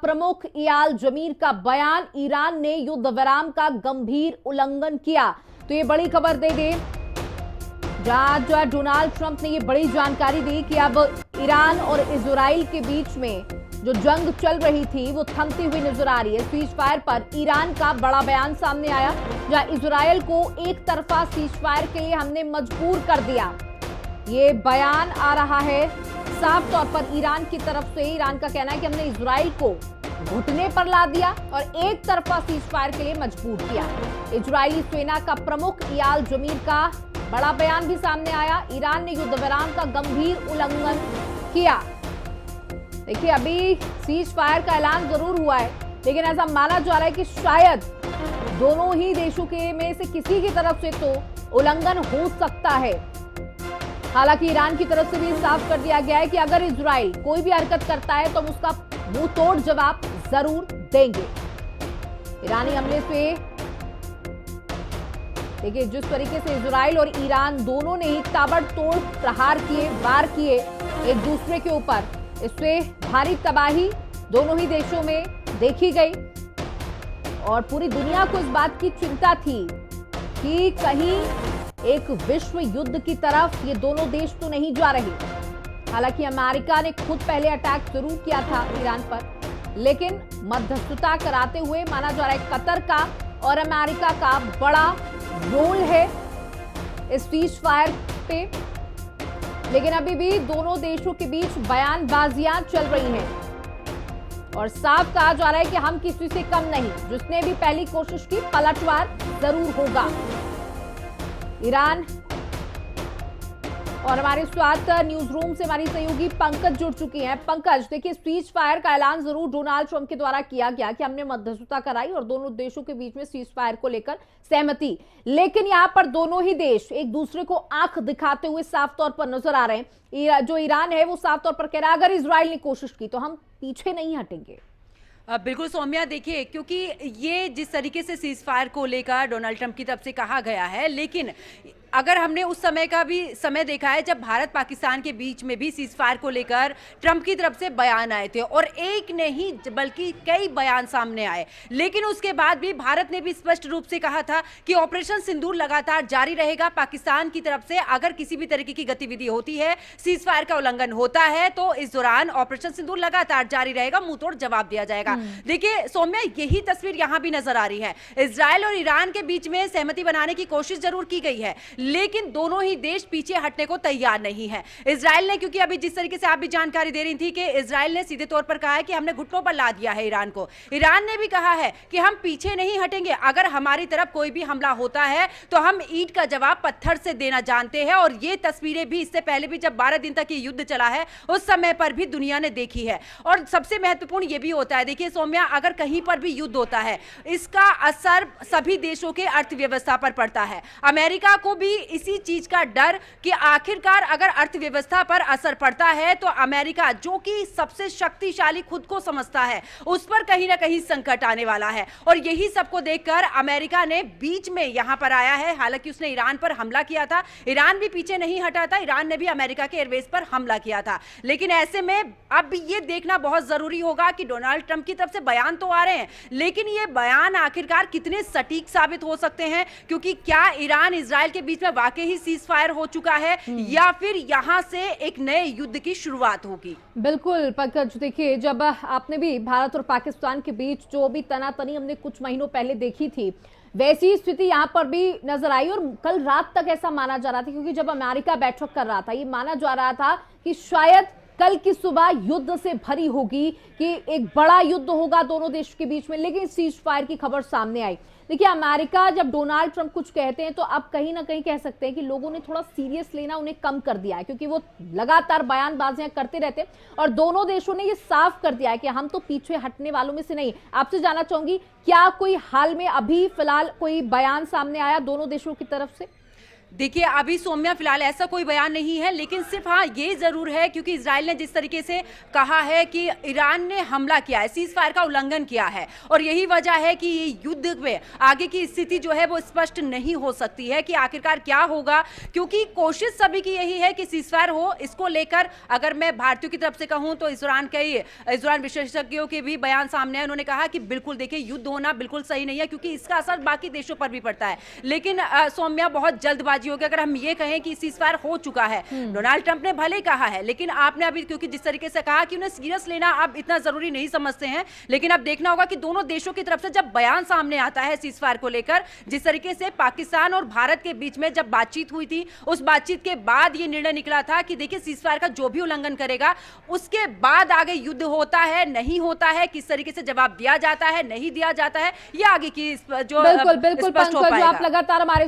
प्रमुख इयाल जमीर का बयान, ईरान ने युद्ध विराम का गंभीर उल्लंघन किया। तो ये बड़ी खबर दे दें, जहां जो है डोनाल्ड ट्रंप ने ये बड़ी जानकारी दी कि अब ईरान और इजराइल के बीच में जो जंग चल रही थी वो थमती हुई नजर आ रही है। सीज फायर पर ईरान का बड़ा बयान सामने आया, जहां इजराइल को एक तरफा सीज फायर के लिए हमने मजबूर कर दिया। ये बयान आ रहा है साफ तौर पर ईरान की तरफ से। ईरान का कहना है कि हमने इजराइल को घुटने पर ला दिया और एक तरफा सीज फायर के लिए मजबूर किया। इजरायली सेना का प्रमुख इयाल जमीर का बड़ा बयान भी सामने आया। ईरान ने युद्ध विराम का गंभीर उल्लंघन किया। देखिए, अभी सीज फायर का ऐलान जरूर हुआ है, लेकिन ऐसा माना जा रहा है कि शायद दोनों ही देशों के में से किसी की तरफ से तो उल्लंघन हो सकता है। हालांकि ईरान की तरफ से भी साफ कर दिया गया है कि अगर इजराइल कोई भी हरकत करता है तो हम उसका मुंह तोड़ जवाब जरूर देंगे। ईरानी हमले से देखिए, जिस तरीके से इजराइल और ईरान दोनों ने ही ताबड़तोड़ प्रहार किए, वार किए एक दूसरे के ऊपर, इससे भारी तबाही दोनों ही देशों में देखी गई और पूरी दुनिया को इस बात की चिंता थी कि कहीं एक विश्व युद्ध की तरफ ये दोनों देश तो नहीं जा रहे। हालांकि अमेरिका ने खुद पहले अटैक जरूर किया था ईरान पर, लेकिन मध्यस्थता कराते हुए माना जा रहा है कतर का और अमेरिका का बड़ा रोल है इस सीज फायर पे। लेकिन अभी भी दोनों देशों के बीच बयानबाजियां चल रही हैं और साफ कहा जा रहा है कि हम किसी से कम नहीं, जिसने भी पहली कोशिश की पलटवार जरूर होगा। ईरान और हमारे स्वास्थ्य न्यूज रूम से हमारी सहयोगी पंकज जुड़ चुकी हैं। पंकज, देखिए, सीज फायर का ऐलान जरूर डोनाल्ड ट्रंप के द्वारा किया गया कि हमने मध्यस्थता कराई और दोनों देशों के बीच में सीज फायर को लेकर सहमति, लेकिन यहां पर दोनों ही देश एक दूसरे को आंख दिखाते हुए साफ तौर पर नजर आ रहे हैं। जो ईरान है वो साफ तौर पर कह रहा है अगर इजराइल ने कोशिश की तो हम पीछे नहीं हटेंगे। बिल्कुल सौम्या, देखिए, क्योंकि ये जिस तरीके से सीज फायर को लेकर डोनाल्ड ट्रंप की तरफ से कहा गया है, लेकिन अगर हमने उस समय का भी समय देखा है जब भारत पाकिस्तान के बीच में भी सीज फायर को लेकर ट्रंप की तरफ से बयान आए थे और एक नहीं बल्कि कई बयान सामने आए, लेकिन उसके बाद भी भारत ने भी स्पष्ट रूप से कहा था कि ऑपरेशन सिंदूर लगातार जारी रहेगा। पाकिस्तान की तरफ से अगर किसी भी तरीके की गतिविधि होती है, सीज फायर का उल्लंघन होता है, तो इस दौरान ऑपरेशन सिंदूर लगातार जारी रहेगा, मुंह तोड़ जवाब दिया जाएगा। देखिए सौम्या, यही तस्वीर यहां भी नजर आ रही है। इजराइल और ईरान के बीच में सहमति बनाने की कोशिश जरूर की गई है, लेकिन दोनों ही देश पीछे हटने को तैयार नहीं है। इजराइल ने, क्योंकि अभी जिस तरीके से आप भी जानकारी दे रही थी कि इजराइल ने सीधे तौर पर कहा है कि हमने घुटनों पर ला दिया है ईरान को। ईरान ने भी कहा है कि हम पीछे नहीं हटेंगे, अगर हमारी तरफ कोई भी हमला होता है तो हम ईंट का जवाब पत्थर से देना जानते हैं। और ये तस्वीरें भी इससे पहले भी जब 12 दिन तक ये युद्ध चला है उस समय पर भी दुनिया ने देखी है। और सबसे महत्वपूर्ण ये भी होता है, देखिए सौम्या, अगर कहीं पर भी युद्ध होता है इसका असर सभी देशों के अर्थव्यवस्था पर पड़ता है। अमेरिका को भी इसी चीज का डर कि आखिरकार अगर अर्थव्यवस्था पर असर पड़ता है तो अमेरिका, जो कि सबसे शक्तिशाली खुद को समझता है, उस पर कहीं ना कहीं संकट आने वाला है। और यही सबको देखकर अमेरिका ने बीच में यहां पर आया है। हालांकि उसने ईरान पर हमला किया था, ईरान भी पीछे नहीं हटा था, ईरान ने भी अमेरिका के एयरबेस पर हमला किया था। लेकिन ऐसे में अब ये देखना बहुत जरूरी होगा कि डोनाल्ड ट्रंप की तरफ से बयान तो आ रहे हैं, लेकिन ये बयान आखिरकार कितने सटीक साबित हो सकते हैं, क्योंकि क्या ईरान इजराइल के बीच में वाकई ही सीज फायर हो चुका है या फिर यहां से एक नए युद्ध की शुरुआत होगी। बिल्कुल पंकज, देखिए, जब आपने भी भारत और पाकिस्तान के बीच जो भी तनातनी हमने कुछ महीनों पहले देखी थी, वैसी स्थिति यहां पर भी नजर आई। और कल रात तक ऐसा माना जा रहा था, क्योंकि जब अमेरिका बैठक कर रहा था ये माना जा रहा था कि शायद कल की सुबह युद्ध से भरी होगी, कि एक बड़ा युद्ध होगा दोनों देशों के बीच में, लेकिन सीज फायर की खबर सामने आई। देखिए, अमेरिका जब डोनाल्ड ट्रंप कुछ कहते हैं तो अब कहीं ना कहीं कह सकते हैं कि लोगों ने थोड़ा सीरियस लेना उन्हें कम कर दिया है, क्योंकि वो लगातार बयानबाजियां करते रहते हैं और दोनों देशों ने ये साफ कर दिया है कि हम तो पीछे हटने वालों में से नहीं। आपसे जानना चाहूंगी, क्या कोई हाल में अभी फिलहाल कोई बयान सामने आया दोनों देशों की तरफ से? देखिए अभी सौम्या फिलहाल ऐसा कोई बयान नहीं है, लेकिन सिर्फ हाँ ये जरूर है क्योंकि इजराइल ने जिस तरीके से कहा है कि ईरान ने हमला किया है, सीज फायर का उल्लंघन किया है, और यही वजह है कि ये युद्ध में आगे की स्थिति जो है वो स्पष्ट नहीं हो सकती है कि आखिरकार क्या होगा, क्योंकि कोशिश सभी की यही है कि सीज फायर हो। इसको लेकर अगर मैं भारतीयों की तरफ से कहूं तो इजरान विशेषज्ञों के भी बयान सामने आए। उन्होंने कहा कि बिल्कुल देखिए युद्ध होना बिल्कुल सही नहीं है क्योंकि इसका असर बाकी देशों पर भी पड़ता है। लेकिन सौम्या बहुत जल्दबाजी हो गया अगर हम ये कहें कि सीज फायर हो चुका है। डोनाल्ड ट्रंप ने भले कहा है, लेकिन आपने अभी क्योंकि जिस तरीके से कहा कि उन्हें सीरियस लेना अब इतना जरूरी नहीं समझते हैं, लेकिन अब देखना होगा कि दोनों देशों की तरफ से जब बयान सामने आता है सीज फायर को लेकर, जिस तरीके से पाकिस्तान और भारत के बीच में जब बातचीत हुई थी, उस बातचीत के बाद ये निर्णय निकला था कि देखिए सीज फायर का जो भी उल्लंघन करेगा उसके बाद आगे युद्ध होता है नहीं होता है, किस तरीके से जवाब दिया जाता है नहीं दिया जाता है, ये आगे की जो बिल्कुल बिल्कुल स्पष्ट हो पंकज, पाएगा। आप लगातार हमारे